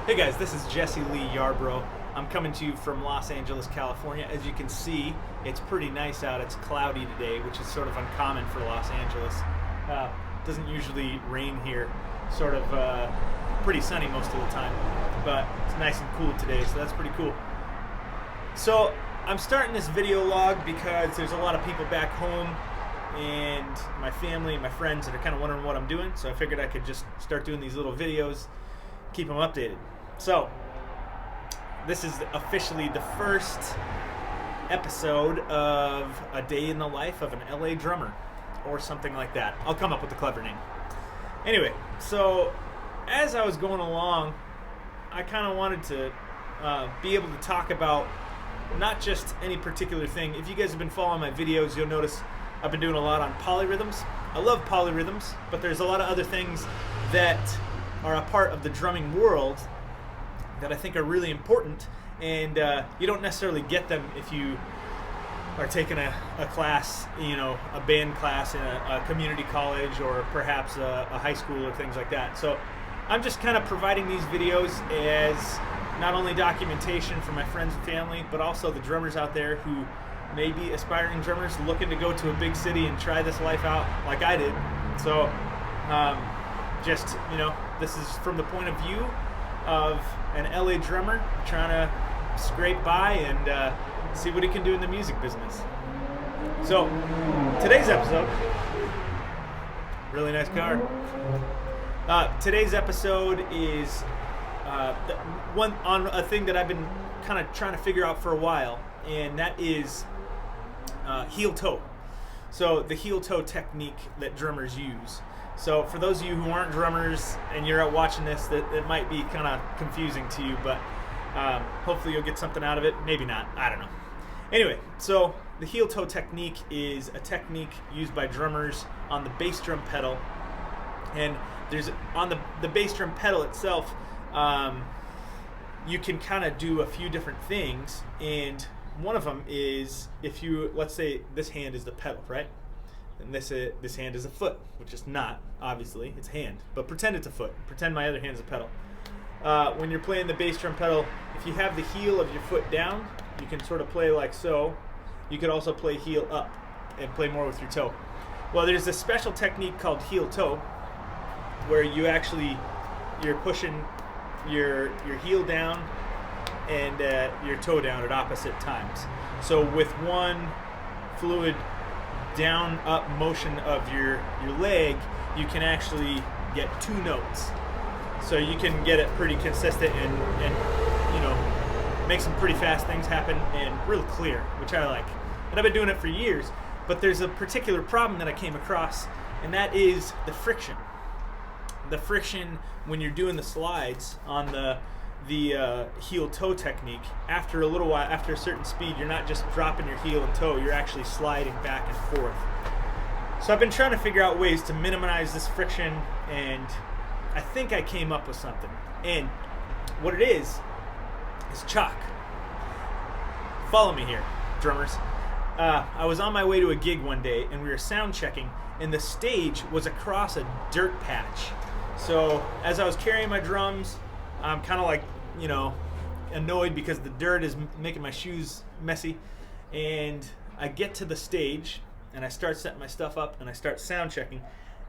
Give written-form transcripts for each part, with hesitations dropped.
Hey guys, this is Jesse Lee Yarbrough. I'm coming to you from Los Angeles, California. As you can see, it's pretty nice out. It's cloudy today, which is sort of uncommon for Los Angeles. Doesn't usually rain here. Sort of pretty sunny most of the time, but it's nice and cool today, so that's pretty cool. So I'm starting this video log because there's a lot of people back home and my family and my friends that are kind of wondering what I'm doing, so I figured I could just start doing these little videos, keep them updated. So this is officially the first episode of a day in the life of an LA drummer or something like that. I'll come up with a clever name. Anyway, so as I was going along, I kind of wanted to be able to talk about not just any particular thing. If you guys have been following my videos, you'll notice I've been doing a lot on polyrhythms. I love polyrhythms, but there's a lot of other things that are a part of the drumming world that I think are really important, and you don't necessarily get them if you are taking a class, a band class in a community college or perhaps a high school or things like that. So I'm just kind of providing these videos as not only documentation for my friends and family, but also the drummers out there who may be aspiring drummers looking to go to a big city and try this life out like I did. So this is from the point of view of an LA drummer trying to scrape by and see what he can do in the music business. So today's episode, really nice car. Today's episode is one on a thing that I've been kind of trying to figure out for a while, and that is heel toe. So the heel toe technique that drummers use. So for those of you who aren't drummers and you're out watching this, that it might be kind of confusing to you, but hopefully you'll get something out of it. Maybe not. I don't know. Anyway, so the heel toe technique is a technique used by drummers on the bass drum pedal, and there's on the bass drum pedal itself. You can kind of do a few different things, and one of them is if you, let's say this hand is the pedal, right? And this hand is a foot, which is not, obviously, it's a hand. But pretend it's a foot. Pretend my other hand is a pedal. When you're playing the bass drum pedal, if you have the heel of your foot down, you can sort of play like so. You could also play heel up and play more with your toe. Well, there's a special technique called heel toe, where you're pushing your heel down and your toe down at opposite times. So with one fluid down up motion of your leg, you can actually get two notes. So you can get it pretty consistent and make some pretty fast things happen and real clear, which I like. And I've been doing it for years, but there's a particular problem that I came across, and that is the friction. The friction when you're doing the slides on the heel toe technique. After a little while, after a certain speed, you're not just dropping your heel and toe, you're actually sliding back and forth. So I've been trying to figure out ways to minimize this friction, and I think I came up with something. And what it is chalk. Follow me here, drummers. I was on my way to a gig one day, and we were sound checking, and the stage was across a dirt patch. So as I was carrying my drums, I'm kind of like, annoyed because the dirt is making my shoes messy. And I get to the stage and I start setting my stuff up and I start sound checking.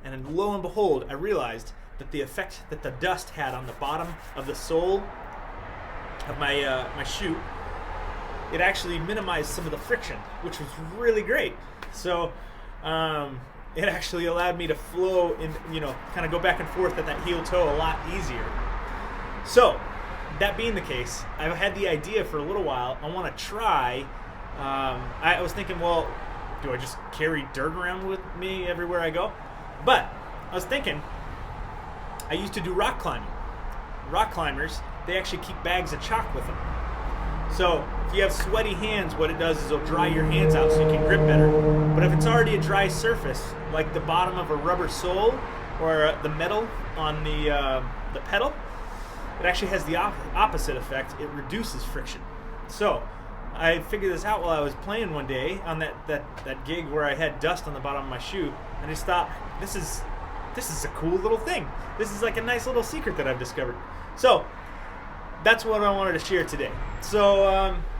And then lo and behold, I realized that the effect that the dust had on the bottom of the sole of my shoe, it actually minimized some of the friction, which was really great. So it actually allowed me to flow and kind of go back and forth at that heel toe a lot easier. So that being the case, I've had the idea for a little while. I want to try. I was thinking, well, do I just carry dirt around with me everywhere I go? But I was thinking, I used to do rock climbing. Rock climbers, they actually keep bags of chalk with them. So if you have sweaty hands, what it does is it'll dry your hands out so you can grip better. But if it's already a dry surface, like the bottom of a rubber sole or the metal on the pedal, it actually has the opposite effect. It reduces friction. So I figured this out while I was playing one day on that gig where I had dust on the bottom of my shoe, and I just thought, this is a cool little thing. This is like a nice little secret that I've discovered. So that's what I wanted to share today. So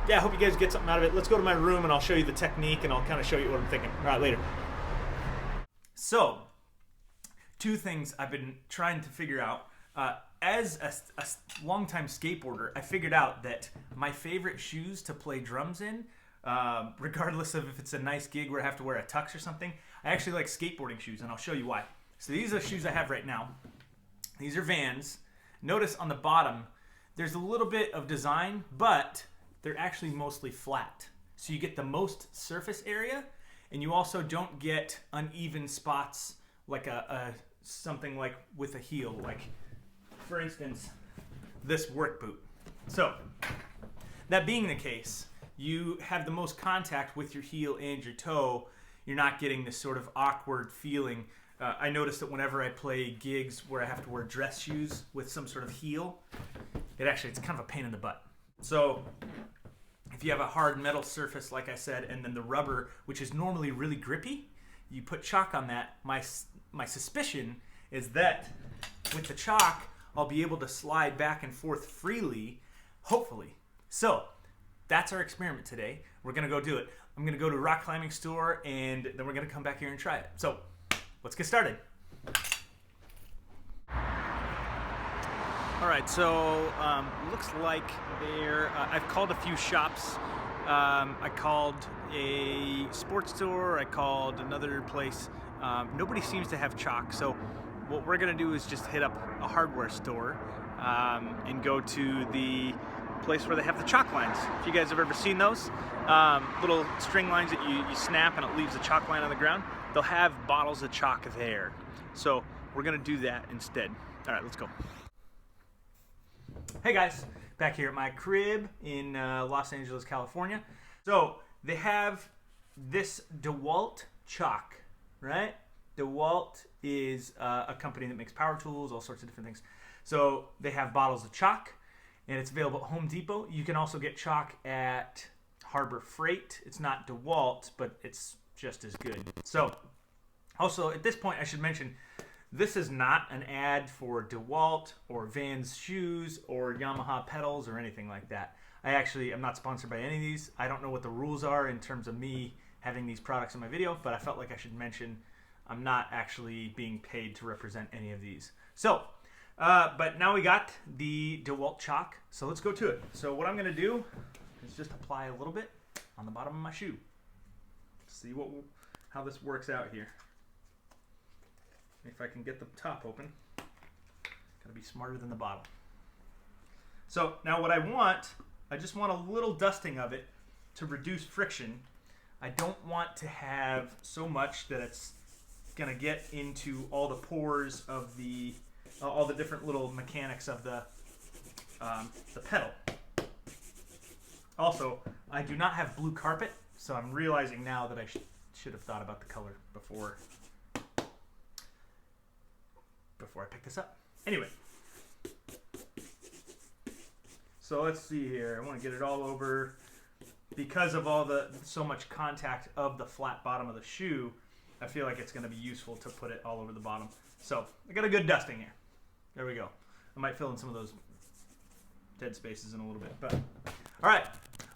yeah, I hope you guys get something out of it. Let's go to my room and I'll show you the technique and I'll kind of show you what I'm thinking. All right, later. So, two things I've been trying to figure out. As a longtime skateboarder, I figured out that my favorite shoes to play drums in, regardless of if it's a nice gig where I have to wear a tux or something, I actually like skateboarding shoes, and I'll show you why. So these are the shoes I have right now. These are Vans. Notice on the bottom, there's a little bit of design, but they're actually mostly flat. So you get the most surface area, and you also don't get uneven spots like something like with a heel, like for instance, this work boot. So that being the case, you have the most contact with your heel and your toe. You're not getting this sort of awkward feeling. I noticed that whenever I play gigs where I have to wear dress shoes with some sort of heel, it's kind of a pain in the butt. So if you have a hard metal surface, like I said, and then the rubber, which is normally really grippy, you put chalk on that. My suspicion is that with the chalk, I'll be able to slide back and forth freely, hopefully. So that's our experiment today. We're gonna go do it. I'm gonna go to a rock climbing store and then we're gonna come back here and try it. So let's get started. All right, so looks like I've called a few shops. I called a sports store, I called another place. Nobody seems to have chalk, so what we're gonna do is just hit up a hardware store and go to the place where they have the chalk lines. If you guys have ever seen those, little string lines that you snap and it leaves a chalk line on the ground, they'll have bottles of chalk there. So we're gonna do that instead. All right, let's go. Hey guys, back here at my crib in Los Angeles, California. So they have this DeWalt chalk, right? DeWalt is a company that makes power tools, all sorts of different things. So they have bottles of chalk, and it's available at Home Depot. You can also get chalk at Harbor Freight. It's not DeWalt, but it's just as good. So also at this point, I should mention, this is not an ad for DeWalt or Vans shoes or Yamaha pedals or anything like that. I'm not sponsored by any of these. I don't know what the rules are in terms of me having these products in my video, but I felt like I should mention I'm not actually being paid to represent any of these. So, but now we got the DeWalt chalk, so let's go to it. So what I'm gonna do is just apply a little bit on the bottom of my shoe. See how this works out here. If I can get the top open, gotta be smarter than the bottom. So now what I just want a little dusting of it to reduce friction. I don't want to have so much that it's gonna get into all the pores of all the different little mechanics of the pedal. Also, I do not have blue carpet, so I'm realizing now that I should have thought about the color before I pick this up. Anyway, so let's see here. I want to get it all over. Because of so much contact of the flat bottom of the shoe, I feel like it's going to be useful to put it all over the bottom. So I got a good dusting here. There we go. I might fill in some of those dead spaces in a little bit. But all right,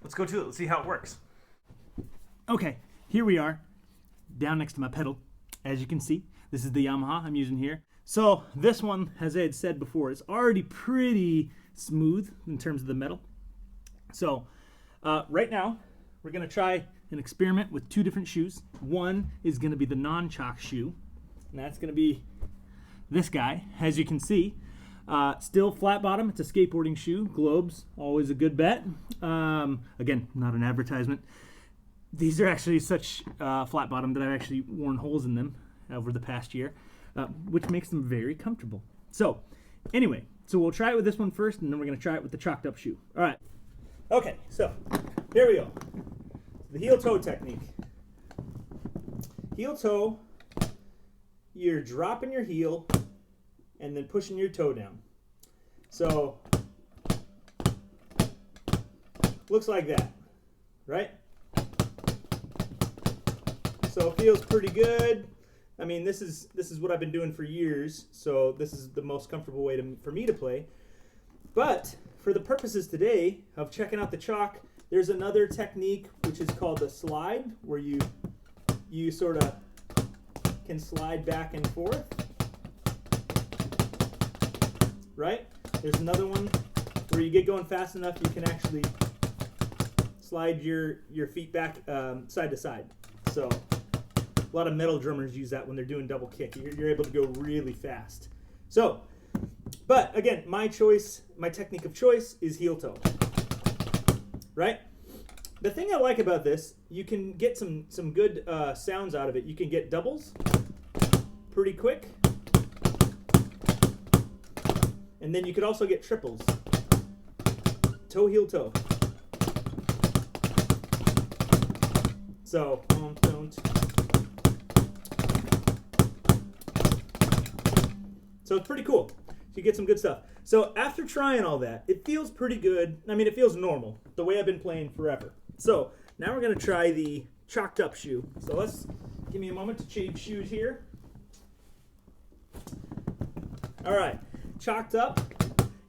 let's go to it. Let's see how it works. Okay, here we are, down next to my pedal. As you can see, this is the Yamaha I'm using here. So this one, as I had said before, is already pretty smooth in terms of the metal. So right now, we're going to try an experiment with two different shoes. One is going to be the non-chalk shoe, and that's going to be this guy. As you can see, still flat bottom. It's a skateboarding shoe. Globes, always a good bet. Again, not an advertisement. These are actually such flat bottom that I've actually worn holes in them over the past year, which makes them very comfortable. So anyway, we'll try it with this one first, and then we're going to try it with the chalked up shoe. All right. Okay, so here we go. The heel toe technique. Heel toe, you're dropping your heel and then pushing your toe down. So looks like that, right? So it feels pretty good. I mean, this is what I've been doing for years, so this is the most comfortable way for me to play. But for the purposes today of checking out the chalk, there's another technique which is called the slide, where you sort of can slide back and forth. Right? There's another one where you get going fast enough, you can actually slide your feet back side to side. So a lot of metal drummers use that when they're doing double kick. You're able to go really fast. So, but again, my technique of choice is heel toe. Right? The thing I like about this, you can get some good sounds out of it. You can get doubles pretty quick. And then you could also get triples. Toe, heel, toe. So, don't. So it's pretty cool. You get some good stuff. So after trying all that, it feels pretty good. I mean, it feels normal, the way I've been playing forever. So now we're going to try the chalked up shoe. So give me a moment to change shoes here. All right, chalked up,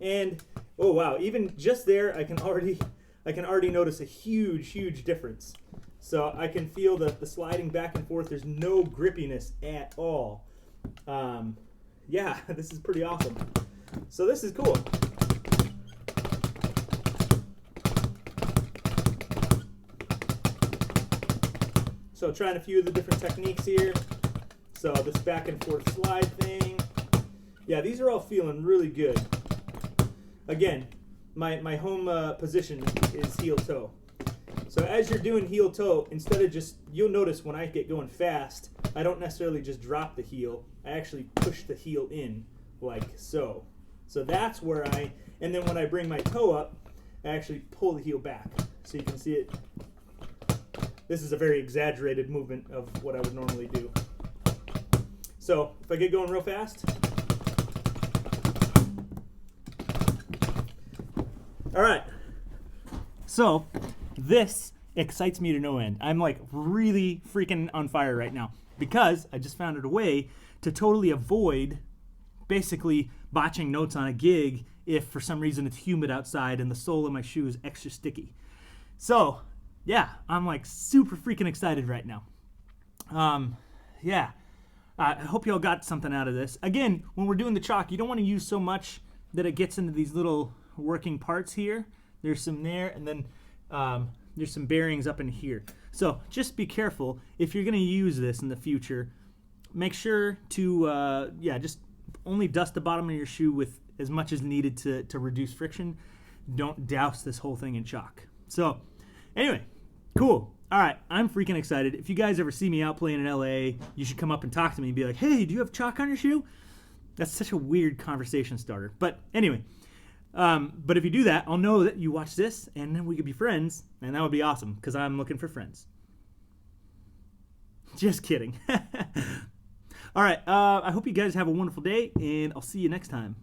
and oh wow, even just there, I can already notice a huge difference. So I can feel the sliding back and forth. There's no grippiness at all. Yeah, this is pretty awesome. So this is cool. So trying a few of the different techniques here. So this back and forth slide thing. Yeah, these are all feeling really good. Again, my home position is heel toe. So as you're doing heel toe, instead of you'll notice when I get going fast, I don't necessarily just drop the heel. I actually push the heel in like so. So that's where and then when I bring my toe up, I actually pull the heel back. So you can see it. This is a very exaggerated movement of what I would normally do. So if I get going real fast. All right. So this excites me to no end. I'm like really freaking on fire right now because I just found a way to totally avoid basically botching notes on a gig if for some reason it's humid outside and the sole of my shoe is extra sticky. So yeah, I'm like super freaking excited right now. Yeah, I hope y'all got something out of this. Again, when we're doing the chalk, you don't want to use so much that it gets into these little working parts here. There's some there, and then there's some bearings up in here. So just be careful if you're going to use this in the future. Make sure to just only dust the bottom of your shoe with as much as needed to reduce friction. Don't douse this whole thing in chalk. So anyway, cool. All right, I'm freaking excited. If you guys ever see me out playing in LA, you should come up and talk to me and be like, hey, do you have chalk on your shoe? That's such a weird conversation starter. But anyway, but if you do that, I'll know that you watch this, and then we could be friends, and that would be awesome, because I'm looking for friends. Just kidding. All right, I hope you guys have a wonderful day, and I'll see you next time.